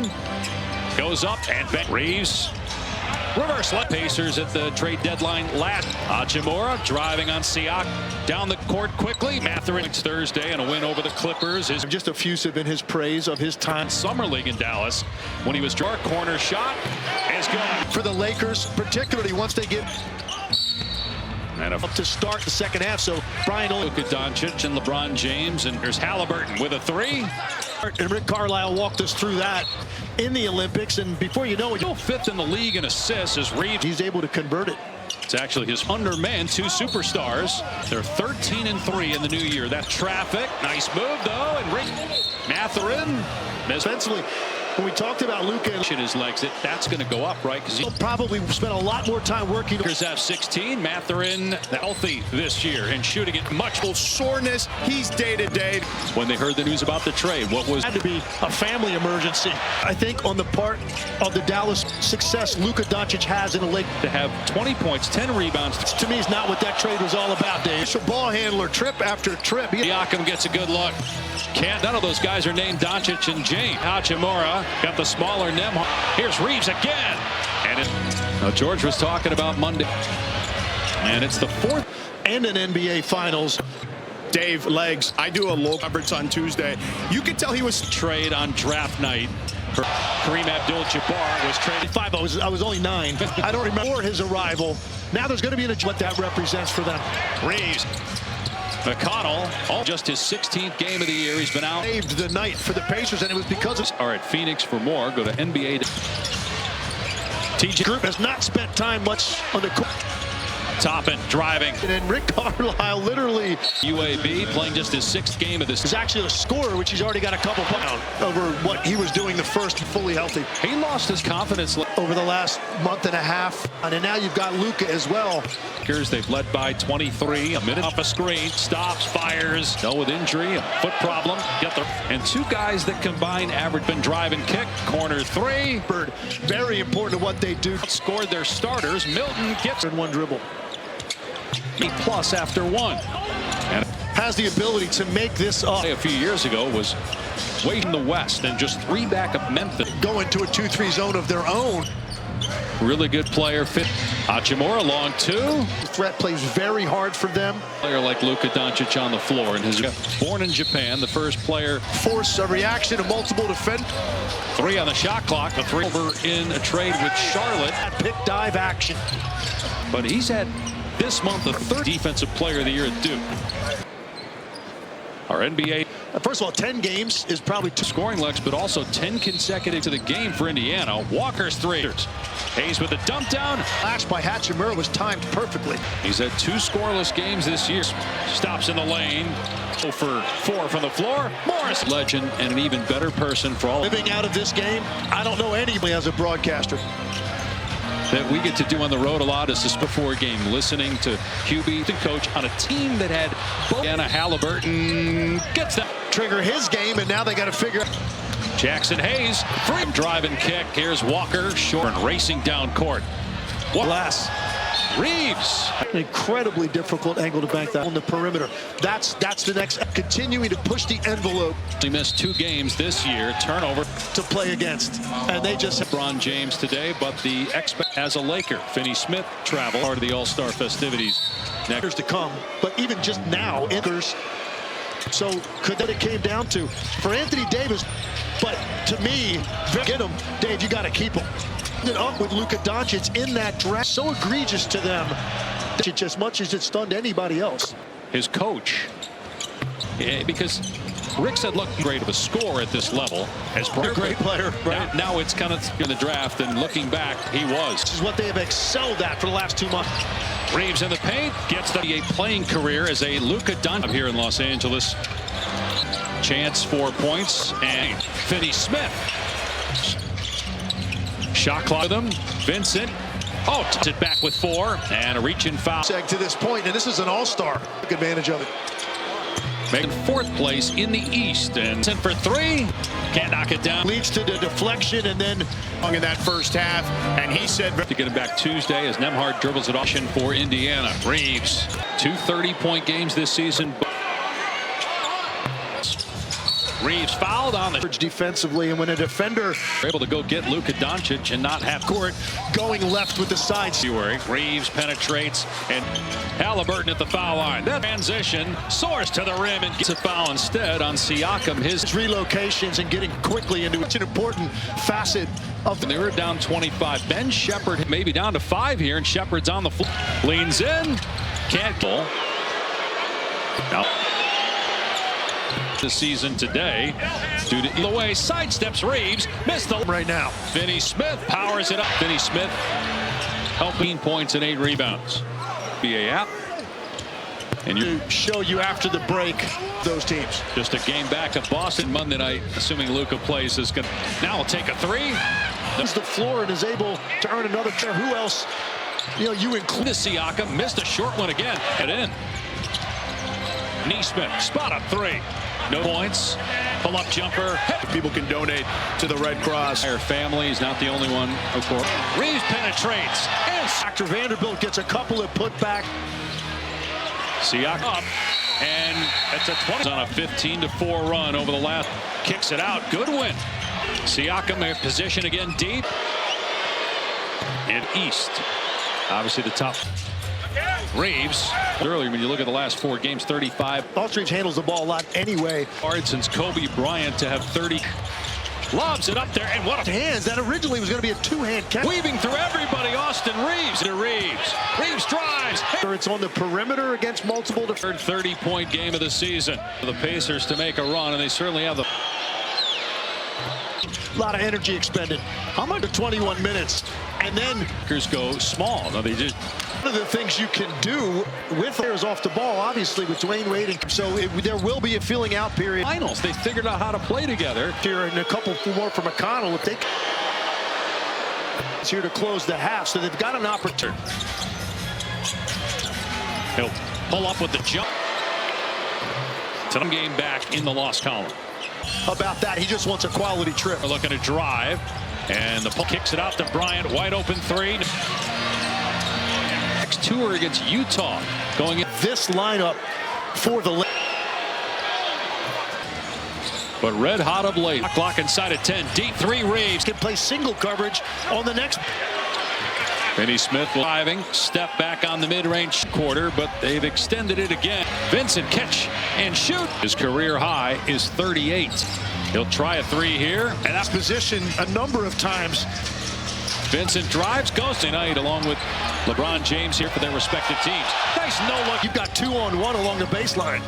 Mathurin goes up and Reeves. Reverse left. Pacers at the trade deadline last. Hachimura driving on Siak down the court quickly. Mathurin Thursday and a win over the Clippers. Is just effusive in his praise of his time. Summer League in Dallas when he was our corner shot is good for the Lakers, particularly once they get up to start the second half. So Brian Luka Doncic and LeBron James, and there's Halliburton with a three. And Rick Carlisle walked us through that in the Olympics, and before you know it, still fifth in the league in assists as Reeves. He's able to convert it. It's actually his underman, two superstars. They're 13-3 in the new year. That traffic, nice move though, and Mathurin. Offensively, when we talked about Luka and his legs, that's going to go up, right? Because he'll probably spend a lot more time working. Here's F16. Mathurin healthy this year and shooting it much. Soreness, he's day to day. When they heard the news about the trade, what was had to be a family emergency? I think on the part of the Dallas success Luka Doncic has in the league to have 20 points, 10 rebounds. To me, is not what that trade was all about, Dave. It's a ball handler, trip after trip. Siakam gets a good look. None of those guys are named Doncic and James. Hachimura got the smaller Nembhard. Here's Reeves again. And George was talking about Monday. And it's the fourth. And an NBA Finals. Dave, legs. I do a low coverage on Tuesday. You could tell he was trade on draft night. Kareem Abdul-Jabbar was traded. I was only 9. I don't remember his arrival. Now there's going to be what that represents for them. Reeves. McConnell, just his 16th game of the year. He's been out. Saved the night for the Pacers, and it was because of. All right, Phoenix for more. Go to NBA. TJ Group has not spent time much on the court. Toppin driving. And then Rick Carlisle literally. UAB playing just his 6th game of this. He's actually a scorer, which he's already got a couple pounds over what he was doing the first fully healthy. He lost his confidence over the last month and a half. And now you've got Luka as well. They've led by 23. A minute off a screen. Stops, fires. No with injury. A foot problem. And two guys that combine average. Been drive and kick. Corner 3. Very important to what they do. Scored their starters. Milton gets in one dribble. Plus after 1. And has the ability to make this up. A few years ago was way in the West and just 3 back of Memphis. Go into a 2-3 zone of their own. Really good player. Fit. Hachimura long 2. The threat plays very hard for them. Player like Luka Doncic on the floor, and his born in Japan, the first player. Force a reaction of multiple defenders. 3 on the shot clock. A 3 over in a trade with Charlotte. Pick dive action. But he's had this month the 3rd defensive player of the year at Duke. Our NBA. First of all, 10 games is probably 2 scoring legs, but also 10 consecutive to the game for Indiana. Walker's 3. Hayes with the dump down. Flash by Hachimura was timed perfectly. He's had 2 scoreless games this year. Stops in the lane. 0 for 4 from the floor. Morris, legend and an even better person for all. Living out of this game, I don't know anybody as a broadcaster. That we get to do on the road a lot is this before game, listening to QB, the coach, on a team that had both. Anna Halliburton gets that. Trigger his game, and now they got to figure out. Jackson Hayes, free drive and kick. Here's Walker, short and racing down court. Glass. Reeves. An incredibly difficult angle to bank that on the perimeter. That's the next. Continuing to push the envelope. He missed 2 games this year. Turnover to play against, and they just. LeBron James today, but the expect as a Laker. Finney Smith travel part of the All-Star festivities. Next to come, but even just now, enters. So could that it came down to for Anthony Davis, but to me, get him, Dave. You got to keep him. Up with Luka Doncic in that draft, so egregious to them, as much as it stunned anybody else. His coach, because Rick said, look, great of a score at this level. As a great player, right? Now it's kind of in the draft, and looking back, he was. This is what they have excelled at for the last 2 months. Reeves in the paint, gets a playing career as a Luka Doncic here in Los Angeles. Chance for points, and Finney Smith. Shot clock with him. Vincent. Oh, tipped it back with 4. And a reach-in foul. To this point, and this is an all-star. Took advantage of it. Making 4th place in the East. And sent for 3. Can't knock it down. Leads to the deflection, and then in that first half. And he said to get him back Tuesday as Nembhard dribbles it off for Indiana. Reeves. 2 30-point games this season. Reeves fouled on the defensively, and when a defender able to go get Luka Doncic and not have court going left with the sides. Reeves penetrates, and Halliburton at the foul line. That transition soars to the rim and gets a foul instead on Siakam. His relocations and getting quickly into such an important facet of they were down 25. Ben Shepherd maybe down to 5 here, and Shepherd's on the floor. Leans in. Can't goal. Now the season today due to the way sidesteps Reeves, missed the right now. Finney Smith powers it up. Finney Smith helping points and 8 rebounds. NBA app. And you show you after the break those teams. Just a game back of Boston Monday night, assuming Luka plays, is going to now will take a 3. There's the floor and is able to earn another pair. Who else? You include Siakam, missed a short one again. Get in. Neesmith, spot up 3. No points. Pull up jumper. People can donate to the Red Cross. Her family is not the only one, of course. Reeves penetrates. And Dr. Vanderbilt gets a couple of putback. Siakam up. And it's a 20 on a 15-4 run over the last. Kicks it out. Good win. Siakam in position again deep. In East. Obviously the top. Reeves earlier when you look at the last 4 games, 35. Aldridge handles the ball a lot anyway. Hard since Kobe Bryant to have 30. Lobs it up there, and what a hands. That originally was going to be a 2-hand catch. Weaving through everybody, Austin Reeves to Reeves. Reeves drives. It's on the perimeter against multiple. Third 30-point game of the season for the Pacers to make a run, and they certainly have the. A lot of energy expended. How much? 21 minutes, and then Lakers go small. No, they just. One of the things you can do with players off the ball, obviously, with Dwayne Wade, and so there will be a filling out period. Finals, they figured out how to play together. Here and a couple more for McConnell. If they it's here to close the half, so they've got an opportunity. He'll pull up with the jump. Some game back in the loss column. About that, he just wants a quality trip. We're looking to drive, and the pull kicks it out to Bryant. Wide open 3. Next tour against Utah. Going in. This lineup for the. But red hot of late. Clock inside at 10. Deep 3. Reeves can play single coverage on the next. Finney Smith driving, step back on the mid-range quarter, but they've extended it again. Vincent catch and shoot. His career high is 38. He'll try a 3 here, and that's position a number of times. Vincent drives, goes tonight along with LeBron James here for their respective teams. Nice no look. You've got 2-on-1 along the baseline.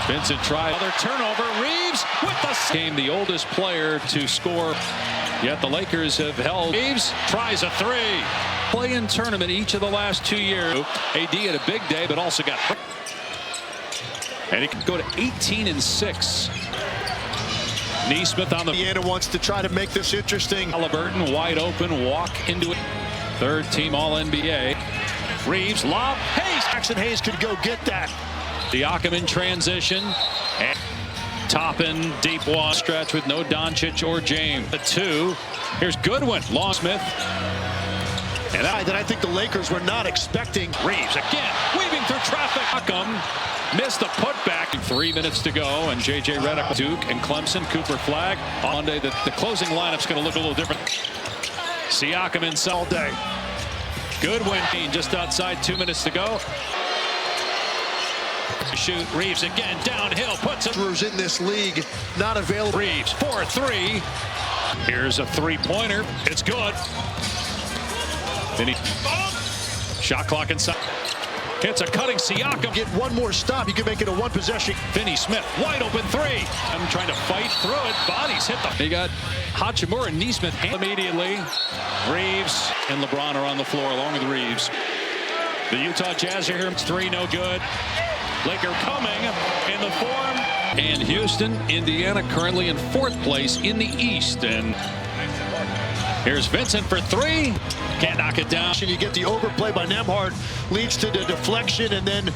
Vincent tries another turnover. Reeves with the game, the oldest player to score. Yet the Lakers have held. Reeves tries a 3. Play-in tournament each of the last 2 years. AD had a big day, but also got hurt. And he can go to 18-6. Neesmith on the. Indiana wants to try to make this interesting. Halliburton wide open, walk into it. Third team All-NBA. Reeves lob. Hayes. Jackson Hayes could go get that. Siakam in transition. And Toppin, deep one stretch with no Doncic or James. The 2. Here's Goodwin. Long Smith. And that I think the Lakers were not expecting. Reeves again, weaving through traffic. Siakam missed the putback. 3 minutes to go, and J.J. Redick, Duke, and Clemson. Cooper Flag. On Monday, the closing lineup's going to look a little different. Siakam inside all day. Goodwin just outside 2 minutes to go. Shoot. Reeves again downhill, puts it. In this league, not available. Reeves 4-3. Here's a 3-pointer. It's good. Finney. Shot clock inside. Hits a cutting Siakam. Get one more stop. You can make it a 1 possession. Finney Smith wide open 3. I'm trying to fight through it. Bodies hit the. They got Hachimura and Neesmith immediately. Reeves and LeBron are on the floor along with Reeves. The Utah Jazz are here. 3 no good. Laker coming in the form. And Houston, Indiana currently in 4th place in the East. And here's Vincent for 3. Can't knock it down. You get the overplay by Nembhard, leads to the deflection, and then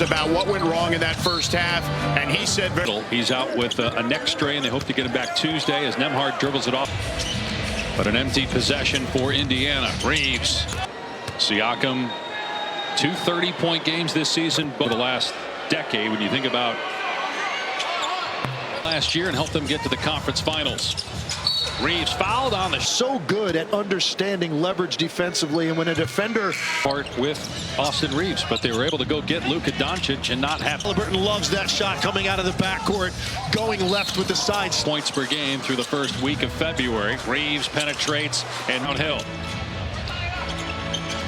about what went wrong in that first half, and he said he's out with a neck strain. They hope to get him back Tuesday as Nembhard dribbles it off. But an empty possession for Indiana. Reeves. Siakam. 2 30-point games this season, but the last decade, when you think about last year and helped them get to the conference finals. Reeves fouled on the so good at understanding leverage defensively, and when a defender part with Austin Reeves, but they were able to go get Luka Doncic and not have. Halliburton loves that shot coming out of the backcourt, going left with the sides. Points per game through the first week of February. Reeves penetrates and downhill.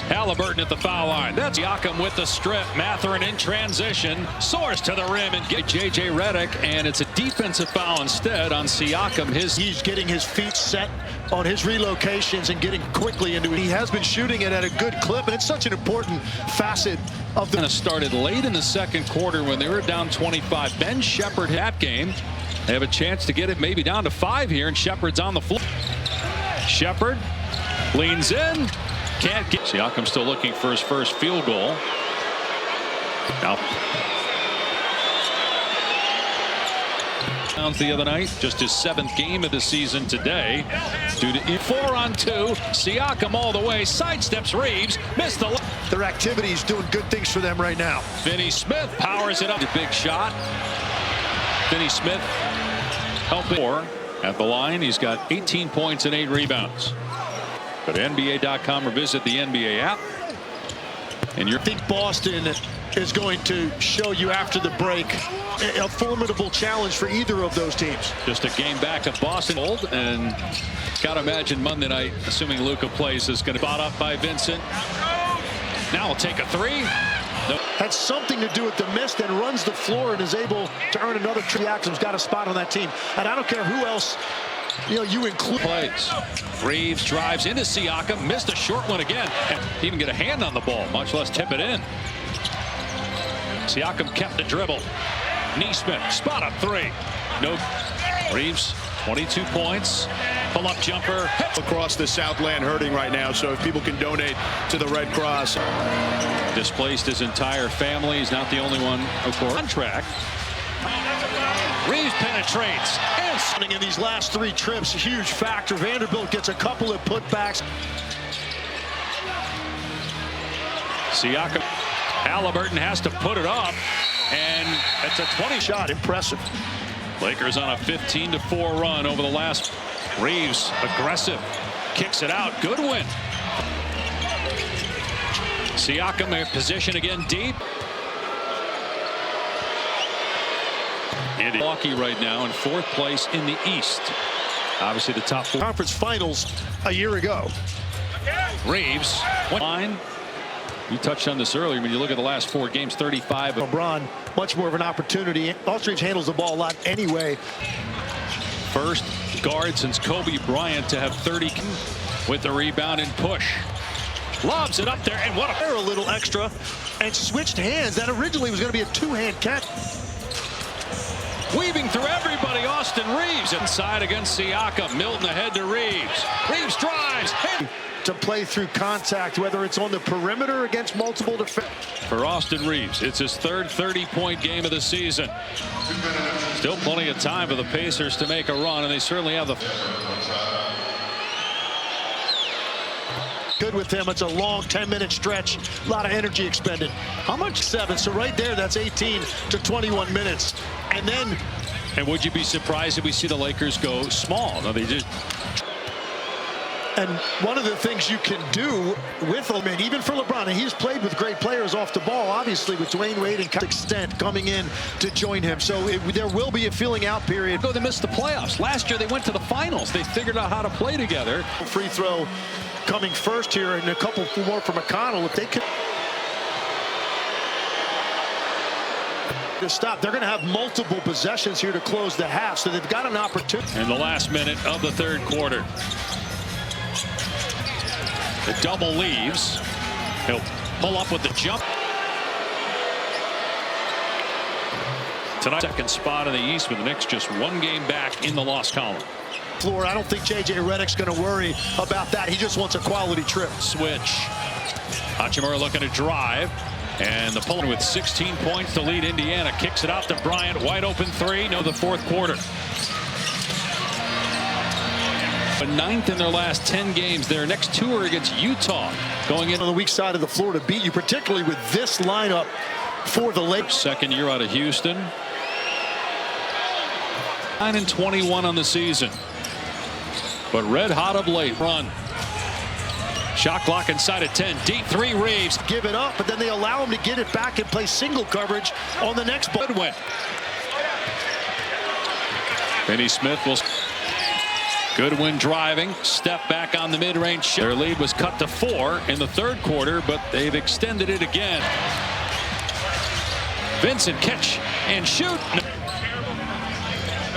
Halliburton at the foul line. That's Siakam with the strip. Mathurin in transition. Soars to the rim and get J.J. Redick. And it's a defensive foul instead on Siakam. He's getting his feet set on his relocations and getting quickly into it. He has been shooting it at a good clip, and it's such an important facet of the. Started late in the second quarter when they were down 25. Ben Sheppard that game. They have a chance to get it maybe down to 5 here, and Sheppard's on the floor. Sheppard leans in. Can't get. Siakam still looking for his first field goal. Now, the other night, just his 7th game of the season today. Due to 4-on-2, Siakam all the way, sidesteps Reeves, missed the. Their activity is doing good things for them right now. Finney Smith powers it up. A big shot. Finney Smith helping at the line. He's got 18 points and 8 rebounds. Go to NBA.com or visit the NBA app. And I think Boston is going to show you after the break a formidable challenge for either of those teams. Just a game back of Boston. And got to imagine Monday night, assuming Luka plays, is going to be bought up by Vincent. Now he'll take a 3. Nope. Had something to do with the miss, then runs the floor and is able to earn another. Siakam's got a spot on that team. And I don't care who else you include. Plays. Reeves drives into Siakam, missed a short one again, and even get a hand on the ball, much less tip it in. Siakam kept the dribble. Nesmith, spot up 3. Nope. Reeves, 22 points. Pull-up jumper. Across the Southland hurting right now, so if people can donate to the Red Cross. Displaced his entire family. He's not the only one, of course. Contract. Reeves penetrates. And in these last 3 trips, a huge factor. Vanderbilt gets a couple of putbacks. Siakam. Halliburton has to put it up. And it's a 20 shot. Impressive. Lakers on a 15-4 run over the last. Reeves aggressive. Kicks it out. Good win. Siakam in position again deep. Milwaukee right now in 4th place in the East. Obviously the top 4. Conference finals a year ago. Reeves. Line. You touched on this earlier. When you look at the last 4 games, 35. LeBron, much more of an opportunity. Austin Reeves handles the ball a lot anyway. First guard since Kobe Bryant to have 30 with the rebound and push. Lobs it up there, and what a little extra and switched hands. That originally was going to be a 2-hand catch. Weaving through everybody, Austin Reeves inside against Siakam. Milton ahead to Reeves. Reeves drives. To play through contact, whether it's on the perimeter against multiple defenders. For Austin Reeves, it's his 3rd 30-point game of the season. Still plenty of time for the Pacers to make a run, and they certainly have the. Good with him. It's a long 10-minute stretch. A lot of energy expended. How much? 7. So right there, that's 18 to 21 minutes. And then. And would you be surprised if we see the Lakers go small? No, they just. And one of the things you can do with him, and even for LeBron, and he's played with great players off the ball, obviously, with Dwayne Wade and extent coming in to join him. So there will be a filling out period. They missed the playoffs. Last year, they went to the finals. They figured out how to play together. Free throw coming first here, and a couple more for McConnell. If they could to stop, they're going to have multiple possessions here to close the half, so they've got an opportunity. In the last minute of the 3rd quarter. The double leaves. He'll pull up with the jump. Tonight, 2nd spot in the East, with the Knicks just 1 game back in the loss column. Floor, I don't think J.J. Redick's going to worry about that. He just wants a quality trip. Switch. Hachimura looking to drive. And the pull with 16 points to lead Indiana. Kicks it out to Bryant. Wide open 3. No, the 4th quarter. But 9th in their last 10 games. Their next 2 are against Utah. Going in on the weak side of the floor to beat you, particularly with this lineup for the Lakers. 2nd year out of Houston. 9-21 on the season, but red hot of late. Run. Shot clock inside of 10. Deep three. Reeves. Give it up, but then they allow him to get it back and play single coverage on the next ball. Goodwin. Finney Smith will. Goodwin driving. Step back on the mid-range. Their lead was cut to 4 in the third quarter, but they've extended it again. Vincent catch and shoot.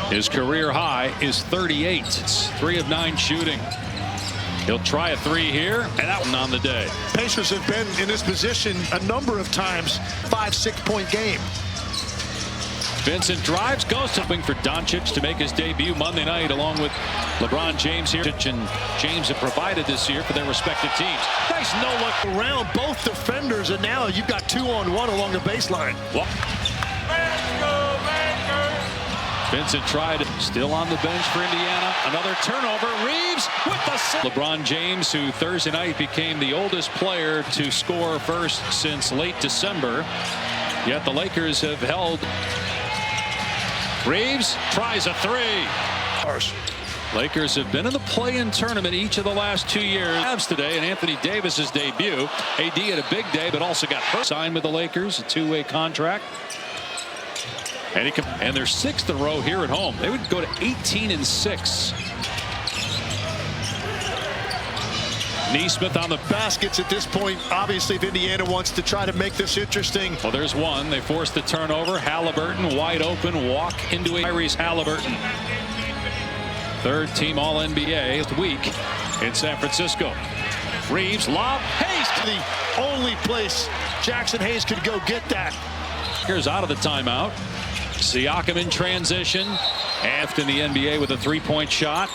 His career high is 38. It's 3 of 9 shooting. He'll try a 3 here, and that one on the day. Pacers have been in this position a number of times. 5-6 point game. Vincent drives, goes to for Doncic to make his debut Monday night, along with LeBron James here. And James have provided this year for their respective teams. Nice no-look around both defenders, and now you've got 2-on-1 along the baseline. Vincent tried, still on the bench for Indiana. Another turnover. Reeves with the LeBron James, who Thursday night became the oldest player to score first since late December. Yet the Lakers have held. Reeves tries a 3. Lakers have been in the play-in tournament each of the last 2 years. Cavs today, and Anthony Davis's debut. AD had a big day, but also got hurt. Signed with the Lakers, a 2-way contract. And they're 6th in a row here at home. They would go to 18-6. Nesmith on the baskets at this point. Obviously, if Indiana wants to try to make this interesting. Well, there's one. They forced the turnover. Halliburton wide open. Walk into a Tyrese Halliburton. Third team All-NBA this week in San Francisco. Reeves lob. Hayes. The only place Jackson Hayes could go get that. Here's out of the timeout. Siakam in transition. After in the NBA with a 3-point shot.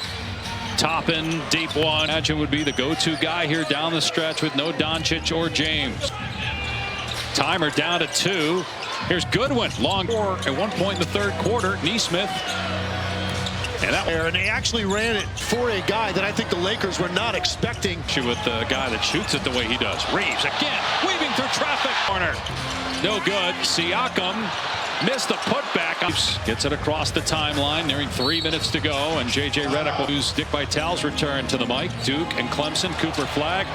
Toppin, deep one. Imagine would be the go-to guy here down the stretch with no Doncic or James. Timer down to 2. Here's Goodwin. Long 4 at one point in the third quarter. Nesmith. And they actually ran it for a guy that I think the Lakers were not expecting. With the guy that shoots it the way he does. Reeves again, weaving through traffic. Corner. No good. Siakam missed the putback. Gets it across the timeline, nearing 3 minutes to go. And J.J. Redick will use Dick Vitale's return to the mic. Duke and Clemson, Cooper Flag.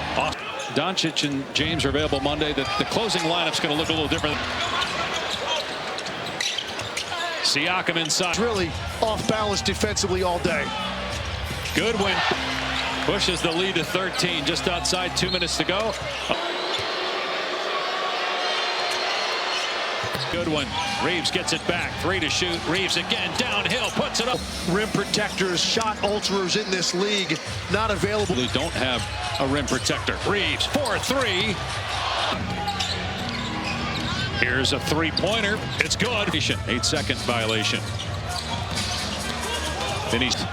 Doncic and James are available Monday. The closing lineup's going to look a little different. Siakam inside. It's really off balance defensively all day. Goodwin pushes the lead to 13, just outside 2 minutes to go. Goodwin. Reeves gets it back. 3 to shoot. Reeves again downhill, puts it up. Rim protectors, shot alterers in this league, not available. They don't have a rim protector. Reeves 4-3. Here's a 3-pointer. It's good. 8-second violation. Finished.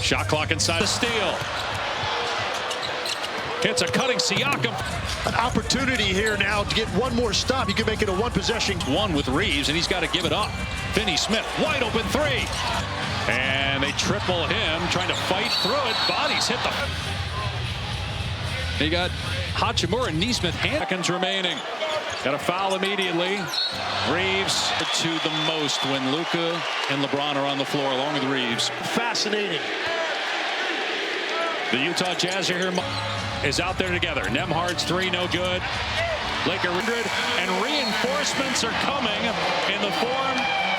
Shot clock inside the steal. Hits a cutting Siakam. An opportunity here now to get one more stop. You can make it a one-possession. One with Reeves, and he's got to give it up. Finney Smith, wide open 3. And they triple him, trying to fight through it. Bodies hit the... They got Hachimura and Nesmith. Seconds remaining. Got a foul immediately. Reeves to the most when Luka and LeBron are on the floor, along with Reeves. Fascinating. The Utah Jazz are here. Is out there together. Nembhard's 3, no good. Laker 100, and reinforcements are coming in the form